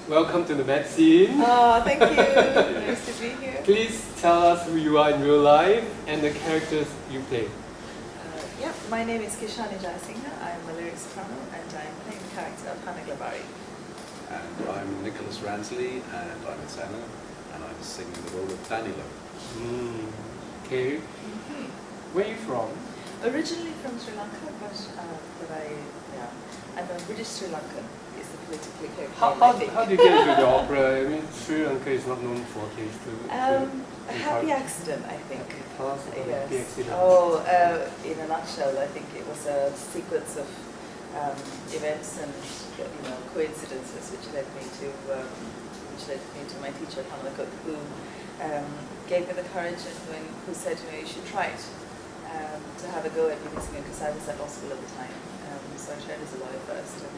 welcome to the magazine. Oh, thank you. Nice to be here. Please tell us who you are in real life and the characters you play. Yeah, my name is Kishani Jayasinghe. I'm a lyric soprano and I'm playing the character of Hannah Glabari. And I'm Nicholas Ransley and I'm a tenor and I'm singing the role of Danilo. Okay. Where are you from? Originally from Sri Lanka, but I'm a British Sri Lankan. Is the politically correct name, I think. How do you get into the opera? I mean, Sri Lanka is not known for taste. A happy accident, I think. Tell us about the happy accident. Oh, in a nutshell, I think it was a sequence of events and coincidences which led me to my teacher Pamela Cook, who gave me the courage and who said, you should try it to have a go at leading singer, because I was at law school at the time. So I trained as a lawyer first, and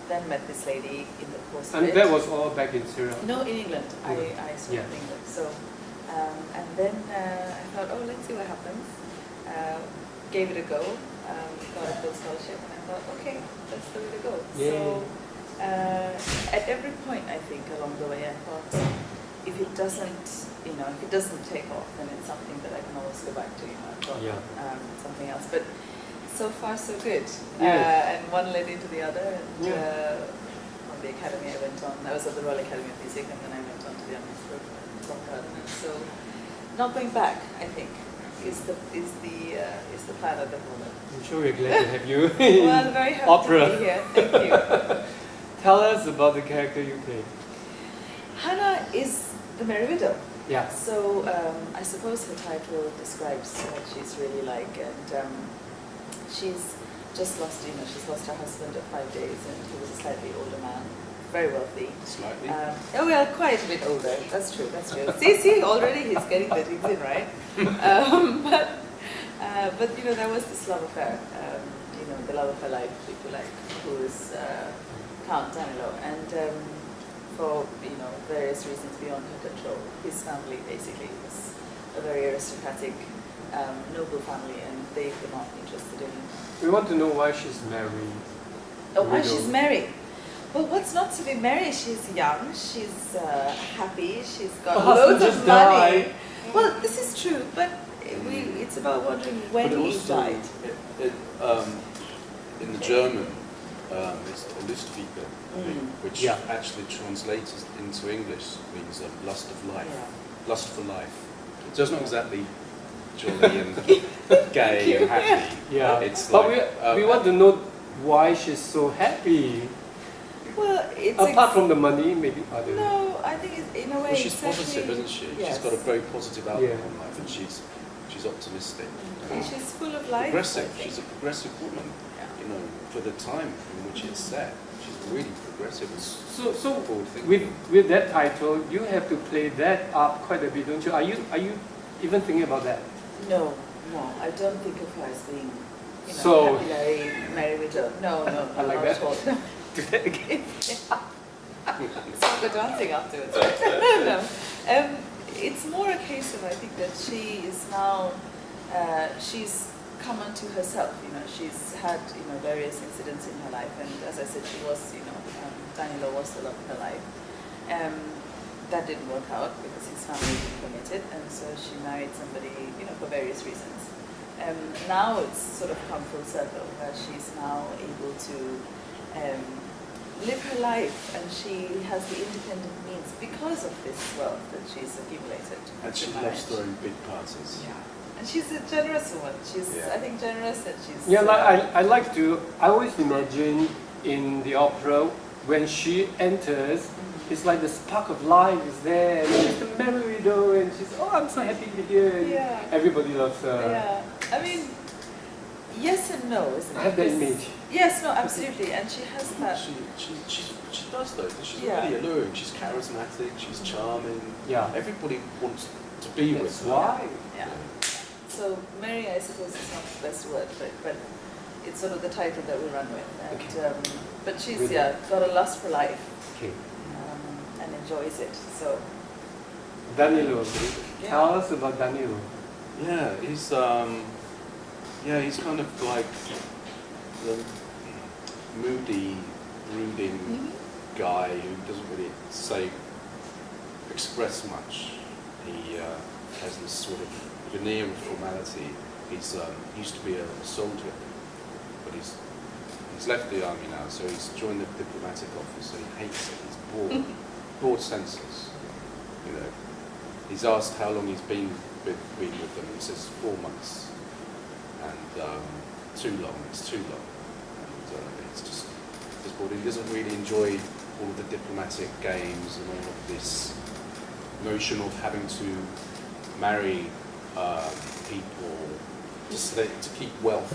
then met this lady in the course of it. And that was all back in Syria? No, in England. I saw in England. So, and then I thought, oh, let's see what happens. Gave it a go. Got a full scholarship, and I thought, okay, that's the way to go. Yeah. So, at every point, I think along the way, I thought, if it doesn't take off, then it's something that I can always go back to. I've got something else. But so far, so good. And one led into the other. And on the academy, I went on. I was at the Royal Academy of Music, and then I went on to the University of Rock Garden. So, not going back, I think, is the plan at the moment. I'm sure we're glad to have you in well, very happy opera. to be here. Thank you. Tell us about the character you play. Hannah is the Merry Widow. Yeah. So I suppose her title describes what she's really like, and she's just lost. She's lost her husband of 5 days, and he was a slightly older man, very wealthy. Slightly? Quite a bit older. That's true. See, already he's getting the things in right. But there was this love affair. The love of her life, if you like, who is Count Danilo, and for various reasons beyond her control, his family basically was a very aristocratic, noble family, and they were not interested in. We want to know why she's married. Oh, why she's married? Well, what's not to be married? She's young, she's happy, she's got loads of money. Well, this is true, but it's about wondering when he died. In the German, it's Lustfieke, which actually translates into English means lust of life, lust for life. It's just not exactly jolly and gay and happy. Yeah, it's but like, we want to know why she's so happy. Well, it's apart from the money, maybe other. No, I think in a way. Well, she's positive, isn't she? Yes. She's got a very positive outlook on life, and she's optimistic. She's full of life. Progressive. She's a progressive woman. For the time in which it's set, she's really progressive. So with that title, you have to play that up quite a bit, don't you? Are you even thinking about that? No, I don't think of her as being, happy Merry Widow. No, I like that. No. Do that again. So we're dancing afterwards, right? No. It's more a case of, I think, that she is now, she's come unto herself. She's had, various incidents in her life, and as I said, she was, Danilo was the love of her life. That didn't work out because his family didn't permit it, and so she married somebody, for various reasons. Now it's sort of come full circle, where she's now able to live her life, and she has the independent means because of this wealth that she's accumulated. And she loves throwing big parties. Yeah. And she's a generous woman. She's, I think, generous, and she's... Yeah, I always imagine in the opera, when she enters, it's like the spark of life is there, and she's the Merry Widow, and she's, I'm so happy to be here. Yeah. Everybody loves her. Yeah. I mean, yes and no, isn't it? I have that image. Yes, no, absolutely, and she has that. She does though. She's really alluring. She's charismatic. She's charming. Yeah. Everybody wants to be with her. Why? Yeah. So Mary, I suppose, is not the best word, but it's sort of the title that we run with. And, but she's got a lust for life. Okay. And enjoys it. So. Danilo, tell us about Danilo. Yeah, he's kind of like the moody, brooding guy who doesn't really say, express much. He has this sort of veneer of formality. He's he used to be a soldier, but he's left the army now, so he's joined the diplomatic office, so he hates it. He's bored, bored senseless. You know, he's asked how long he's been with them, and he says 4 months, and too long. It's too long, and it's just bored. He doesn't really enjoy all of the diplomatic games and all of this notion of having to marry people to keep wealth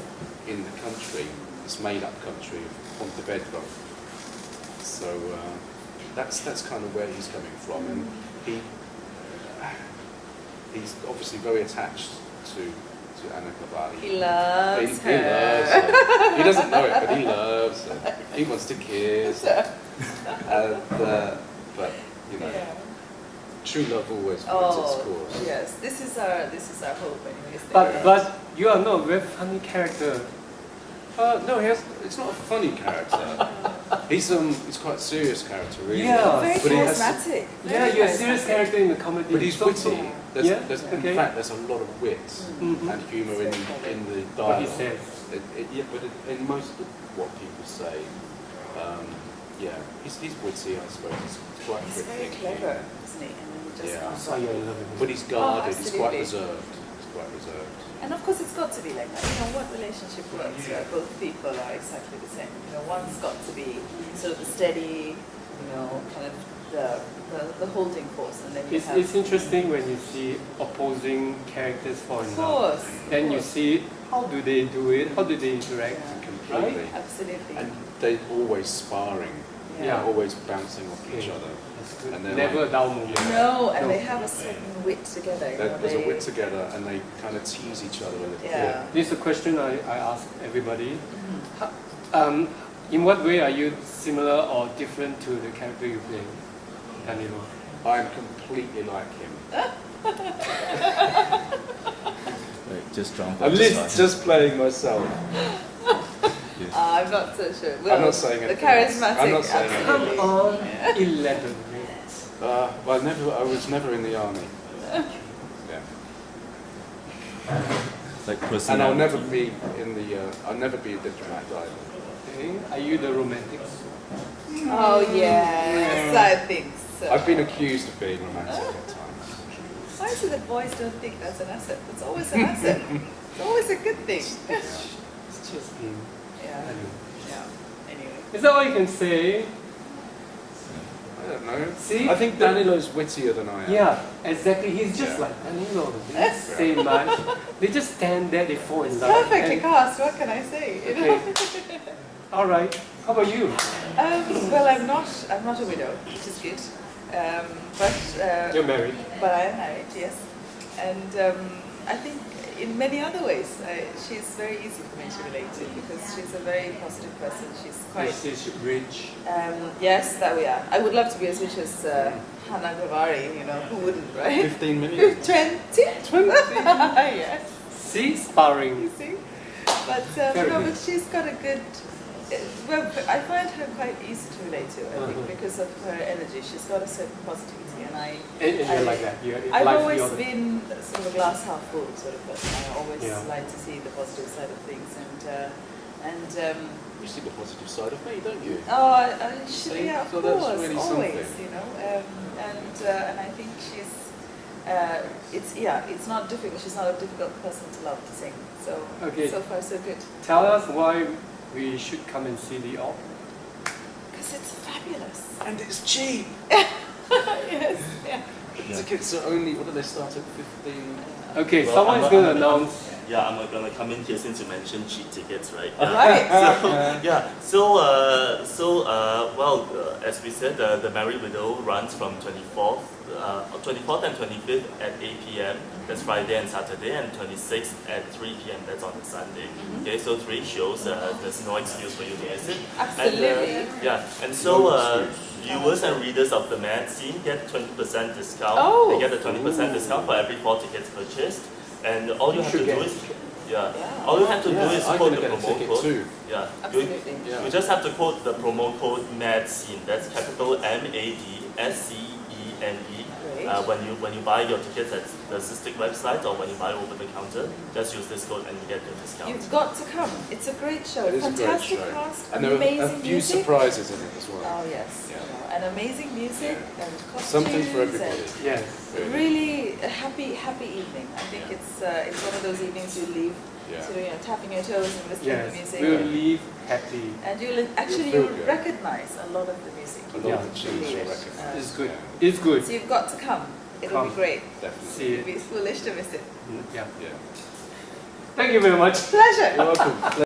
in the country, this made-up country of Pontevedra. So that's kind of where he's coming from, and he's obviously very attached to Anna Cavalli. He loves her. He loves her. He doesn't know it, but he loves her. He wants to kiss her. But you know, true love always wins its course. Yes, this is our hope, anyways. But you are not a very funny character. No, it's not a funny character. He's quite a serious character, really. Yeah. Very But he has- charismatic. Yeah, you're a serious character in the comedy. But he's witty. There's, okay. In fact, there's a lot of wit and humour in the What dialogue. he says. In most of what people say, he's witty, I suppose. He's quite He's quick very thinking. clever, isn't he? And then he just Yeah. comes Oh, up you're in with- love with him. But he's guarded. He's quite absolutely. reserved. He's quite reserved. And of course, it's got to be like that. You know, what relationship works where both people are exactly the same? You know, one's got to be sort of the steady, you know, kind of the holding force, and then you have. It's interesting when you see opposing characters fall in Of love. course. Then you of course. see how do they do it, how do they interact, Completely. right? Absolutely. And they're always sparring. Yeah. They're always bouncing off each Okay. other. That's good. And they're Never like- a dull moment. No, and No. they have a certain wit together. You know, There's a they- wit together, and they kind of tease each other a little Yeah. This is a question I ask everybody. Mhm. In what way are you similar or different to the character you play, Danilo? bit. I am completely like him. Like, just drunk. I'm just playing myself. I'm not so sure. Well, I'm not saying the anything else. charismatic. I'm not saying absolutely. Come on, Yeah. elaborate. I was never in the army. Yeah. Like And personality. I'll never be in the. I'll never be a diplomat either. Okay. Are you the romantic? Oh yes, I think so. I've been accused of being romantic at times. Why is it that boys don't think that's an asset? It's always an asset. It's always a good thing. It's just him. Yeah. Anyway. Yeah. Anyway. Is that all you can say? I don't know. See? I think Danilo's wittier than I am. Yeah, exactly. He's just Yeah. like Danilo. They don't say much. They just stand there, they fall in love. Perfectly and- cast. What can I say? You know? Okay. All right. How about you? Well, I'm not a widow, which is good. You're married. But I am married, yes. And I think in many other ways, she's very easy for me to relate to because she's a very positive person. She's quite. She's rich. Yes, that we are. I would love to be as rich as Hannah Gavari, you know, who wouldn't, right? 15 million. 20? 20. Yes, See, sparring. you see. But Very no, good. but she's got a good. Well, I find her quite easy to relate to. I think because of her energy, she's got a certain positivity, and And you're like that. You're I've like always the other. been sort of a glass half full sort of person. I always Yeah. like to see the positive side of things, and You see the positive side of me, don't you? she, yeah, of So course, that's really always, something. you know, and I think she's. It's not difficult. She's not a difficult person to love to sing. So Okay. so far so good. Tell us why we should come and see the opera. Because it's fabulous. And it's cheap. Yes. Yeah. Tickets are only, what do they start at? 15? Okay, Well, someone's I'm going to gonna- announce. Yeah, I'm gonna come in here since you mentioned cheap tickets, right? Right. As we said, the Merry Widow runs from 24th and 25th at 8 p.m. That's Friday and Saturday, and 26th at 3 p.m. That's on the Sunday. Okay, so 3 shows. There's no excuse for you to miss it. Absolutely. And so viewers and readers of the magazine get 20% discount. Oh. They get a 20% discount for every 4 tickets purchased. And all you have to should do get is Yeah. Yeah. All you have to do Yeah, is I'm quote going the to get a promo ticket code. too. Yeah. Absolutely. Yeah. You just have to quote the promo code MADSCENE. That's capital MADSCENE. Great. When you buy your tickets at the Cystic website or when you buy over the counter, just use this code and you get the discount. You've got to come. It's a great show. It is a great Fantastic show. cast, And there are amazing a few music. surprises in it as well. Oh yes, Yeah. you know, and amazing music and costumes. Something for everybody. and Yes. Really a happy evening. I think Yeah. it's one of those evenings you leave Yeah. to tapping your toes and listening to Yes. music. We'll leave happy. And you'll feel good. recognize a lot of the music. A lot Yeah. of the tunes Believe you'll it. recognise. It's good. Yeah, It's good. So you've got to come. It'll Come. be great. definitely. See You'd it. be foolish to miss it. Yeah. Yeah. Thank you very much. Pleasure. You're welcome.